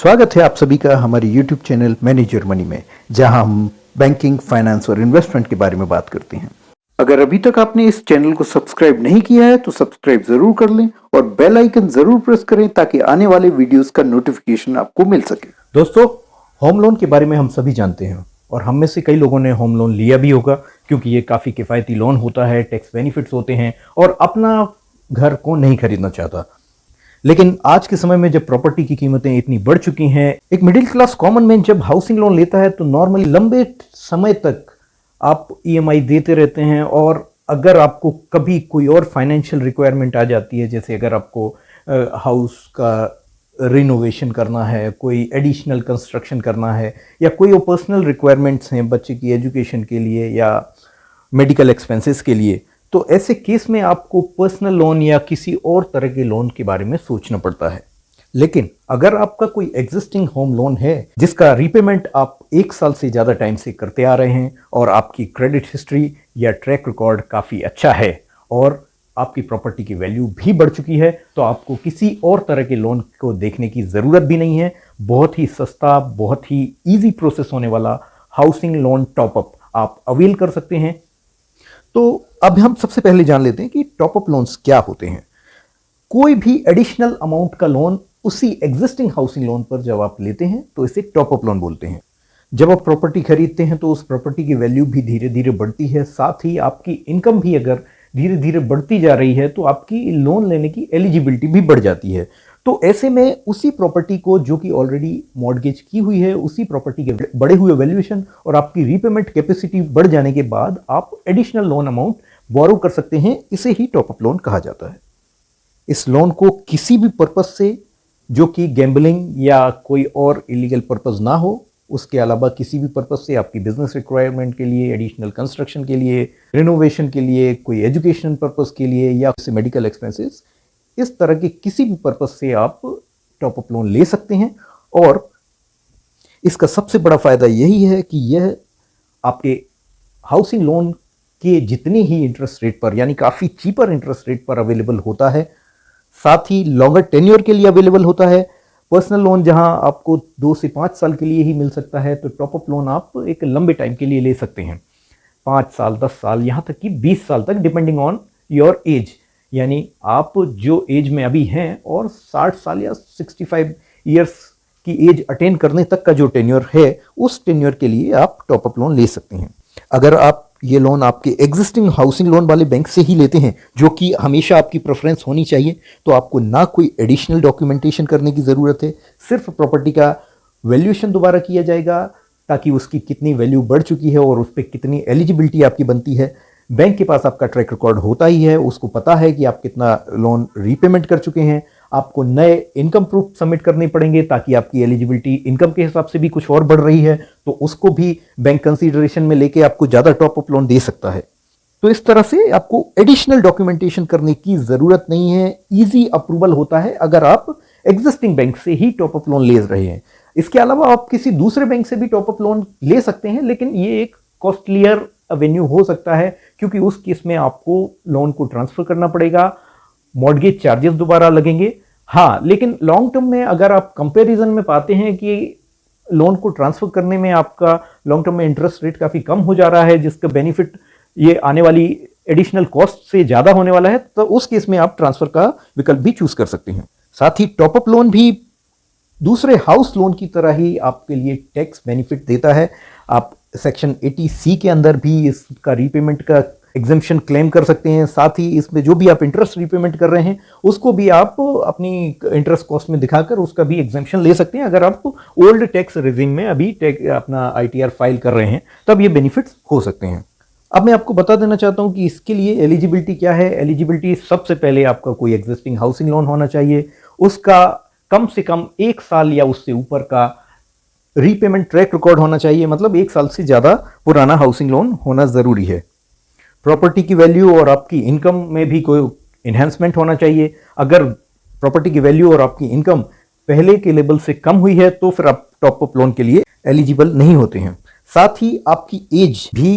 स्वागत है आप सभी का हमारे YouTube चैनल मैनेजर मनी में, जहां हम बैंकिंग, फाइनेंस और इन्वेस्टमेंट के बारे में बात करते हैं। अगर अभी तक आपने इस चैनल को सब्सक्राइब नहीं किया है तो सब्सक्राइब जरूर कर लें और बेल आइकन जरूर प्रेस करें ताकि आने वाले वीडियोस का नोटिफिकेशन आपको मिल सके। दोस्तों, होम लोन के बारे में हम सभी जानते हैं और हम में से कई लोगों ने होम लोन लिया भी होगा, क्योंकि ये काफ़ी किफ़ायती लोन होता है, टैक्स बेनिफिट्स होते हैं और अपना घर को नहीं खरीदना चाहता। लेकिन आज के समय में जब प्रॉपर्टी की कीमतें इतनी बढ़ चुकी हैं, एक मिडिल क्लास कॉमन मैन जब हाउसिंग लोन लेता है तो नॉर्मली लंबे समय तक आप ईएमआई देते रहते हैं। और अगर आपको कभी कोई और फाइनेंशियल रिक्वायरमेंट आ जाती है, जैसे अगर आपको हाउस का रिनोवेशन करना है, कोई एडिशनल कंस्ट्रक्शन करना है, या कोई और पर्सनल रिक्वायरमेंट्स हैं बच्चे की एजुकेशन के लिए या मेडिकल एक्सपेंसेस के लिए, तो ऐसे केस में आपको पर्सनल लोन या किसी और तरह के लोन के बारे में सोचना पड़ता है। लेकिन अगर आपका कोई एग्जिस्टिंग होम लोन है जिसका रीपेमेंट आप 1 साल से ज़्यादा टाइम से करते आ रहे हैं और आपकी क्रेडिट हिस्ट्री या ट्रैक रिकॉर्ड काफ़ी अच्छा है और आपकी प्रॉपर्टी की वैल्यू भी बढ़ चुकी है, तो आपको किसी और तरह के लोन को देखने की ज़रूरत भी नहीं है। बहुत ही सस्ता, बहुत ही ईजी प्रोसेस होने वाला हाउसिंग लोन टॉपअप आप अवेल कर सकते हैं। तो अब हम सबसे पहले जान लेते हैं कि टॉपअप लोन्स क्या होते हैं। कोई भी एडिशनल अमाउंट का लोन उसी एग्जिस्टिंग हाउसिंग लोन पर जब आप लेते हैं तो इसे टॉपअप लोन बोलते हैं। जब आप प्रॉपर्टी खरीदते हैं तो उस प्रॉपर्टी की वैल्यू भी धीरे धीरे बढ़ती है, साथ ही आपकी इनकम भी अगर धीरे धीरे बढ़ती जा रही है तो आपकी लोन लेने की एलिजिबिलिटी भी बढ़ जाती है। तो ऐसे में उसी प्रॉपर्टी को, जो कि ऑलरेडी मॉर्गेज की हुई है, उसी प्रॉपर्टी के बढ़े हुए वैल्यूएशन और आपकी रीपेमेंट कैपेसिटी बढ़ जाने के बाद आप एडिशनल लोन अमाउंट बोरो कर सकते हैं। इसे ही टॉपअप लोन कहा जाता है। इस लोन को किसी भी पर्पस से, जो कि गैम्बलिंग या कोई और इलीगल पर्पस ना हो, उसके अलावा किसी भी पर्पस से, आपकी बिजनेस रिक्वायरमेंट के लिए, एडिशनल कंस्ट्रक्शन के लिए, रिनोवेशन के लिए, कोई एजुकेशन पर्पस के लिए या मेडिकल एक्सपेंसेस, इस तरह के किसी भी पर्पस से आप टॉपअप लोन ले सकते हैं। और इसका सबसे बड़ा फायदा यही है कि यह आपके हाउसिंग लोन के जितनी ही इंटरेस्ट रेट पर, यानी काफ़ी चीपर इंटरेस्ट रेट पर अवेलेबल होता है, साथ ही लॉन्गर टेन्योर के लिए अवेलेबल होता है। पर्सनल लोन जहां आपको 2 से 5 साल के लिए ही मिल सकता है, तो टॉपअप लोन आप एक लंबे टाइम के लिए ले सकते हैं, 5 साल, 10 साल, यहाँ तक कि 20 साल तक, डिपेंडिंग ऑन योर एज। यानी आप जो एज में अभी हैं और 60 साल या 65 ईयर्स की एज अटेन करने तक का जो टेन्योर है, उस टेन्योर के लिए आप टॉपअप लोन ले सकते हैं। अगर आप ये लोन आपके एग्जिस्टिंग हाउसिंग लोन वाले बैंक से ही लेते हैं, जो कि हमेशा आपकी प्रेफरेंस होनी चाहिए, तो आपको ना कोई एडिशनल डॉक्यूमेंटेशन करने की ज़रूरत है। सिर्फ प्रॉपर्टी का वैल्यूएशन दोबारा किया जाएगा ताकि उसकी कितनी वैल्यू बढ़ चुकी है और उस पर कितनी एलिजिबिलिटी आपकी बनती है। बैंक के पास आपका ट्रैक रिकॉर्ड होता ही है, उसको पता है कि आप कितना लोन रीपेमेंट कर चुके हैं। आपको नए इनकम प्रूफ सबमिट करने पड़ेंगे ताकि आपकी एलिजिबिलिटी इनकम के हिसाब से भी कुछ और बढ़ रही है, तो उसको भी बैंक कंसीडरेशन में लेके आपको ज़्यादा टॉपअप लोन दे सकता है। तो इस तरह से आपको एडिशनल डॉक्यूमेंटेशन करने की ज़रूरत नहीं है। ईजी अप्रूवल होता है अगर आप एग्जिस्टिंग बैंक से ही टॉपअप लोन ले रहे हैं। इसके अलावा आप किसी दूसरे बैंक से भी टॉपअप लोन ले सकते हैं, लेकिन ये एक कॉस्टलियर एवेन्यू हो सकता है, क्योंकि उस केस में आपको लोन को ट्रांसफर करना पड़ेगा, मॉर्गेज चार्जेस दोबारा लगेंगे। हाँ, लेकिन लॉन्ग टर्म में अगर आप कंपैरिजन में पाते हैं कि लोन को ट्रांसफर करने में आपका लॉन्ग टर्म में इंटरेस्ट रेट काफ़ी कम हो जा रहा है, जिसका बेनिफिट ये आने वाली एडिशनल कॉस्ट से ज़्यादा होने वाला है, तो उस केस में आप ट्रांसफर का विकल्प भी चूज कर सकते हैं। साथ ही टॉपअप लोन भी दूसरे हाउस लोन की तरह ही आपके लिए टैक्स बेनिफिट देता है। आप सेक्शन 80C के अंदर भी इसका रीपेमेंट का एग्जेम्पशन क्लेम कर सकते हैं। साथ ही इसमें जो भी आप इंटरेस्ट रीपेमेंट कर रहे हैं, उसको भी आप अपनी इंटरेस्ट कॉस्ट में दिखाकर उसका भी एग्जेम्पशन ले सकते हैं। अगर आप ओल्ड टैक्स रेजिम में अभी अपना ITR फाइल कर रहे हैं, तब ये बेनिफिट्स हो सकते हैं। अब मैं आपको बता देना चाहता हूं कि इसके लिए एलिजिबिलिटी क्या है। एलिजिबिलिटी, सबसे पहले आपका कोई एग्जिस्टिंग हाउसिंग लोन होना चाहिए, उसका कम से कम 1 साल या उससे ऊपर का रीपेमेंट ट्रैक रिकॉर्ड होना चाहिए, मतलब 1 साल से ज़्यादा पुराना हाउसिंग लोन होना ज़रूरी है। प्रॉपर्टी की वैल्यू और आपकी इनकम में भी कोई इन्हेंसमेंट होना चाहिए। अगर प्रॉपर्टी की वैल्यू और आपकी इनकम पहले के लेवल से कम हुई है तो फिर आप टॉपअप लोन के लिए एलिजिबल नहीं होते हैं। साथ ही आपकी एज भी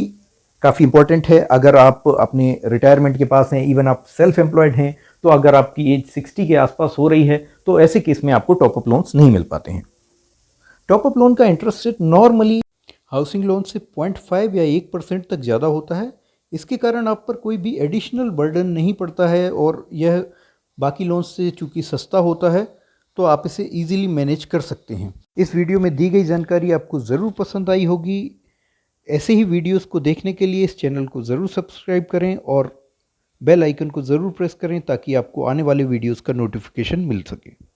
काफ़ी इंपॉर्टेंट है। अगर आप अपने रिटायरमेंट के पास हैं, इवन आप सेल्फ एम्प्लॉयड हैं, तो अगर आपकी एज 60 के आसपास हो रही है, तो ऐसे केस में आपको टॉपअप लोन्स नहीं मिल पाते हैं। टॉप अप लोन का interest rate normally housing loan से 0.5 या 1% तक ज़्यादा होता है। इसके कारण आप पर कोई भी एडिशनल बर्डन नहीं पड़ता है और यह बाकी लोन से चूँकि सस्ता होता है तो आप इसे इजीली मैनेज कर सकते हैं। इस वीडियो में दी गई जानकारी आपको ज़रूर पसंद आई होगी। ऐसे ही वीडियोस को देखने के लिए इस चैनल को ज़रूर सब्सक्राइब करें और बेल आइकन को ज़रूर प्रेस करें ताकि आपको आने वाले वीडियोस का नोटिफिकेशन मिल सके।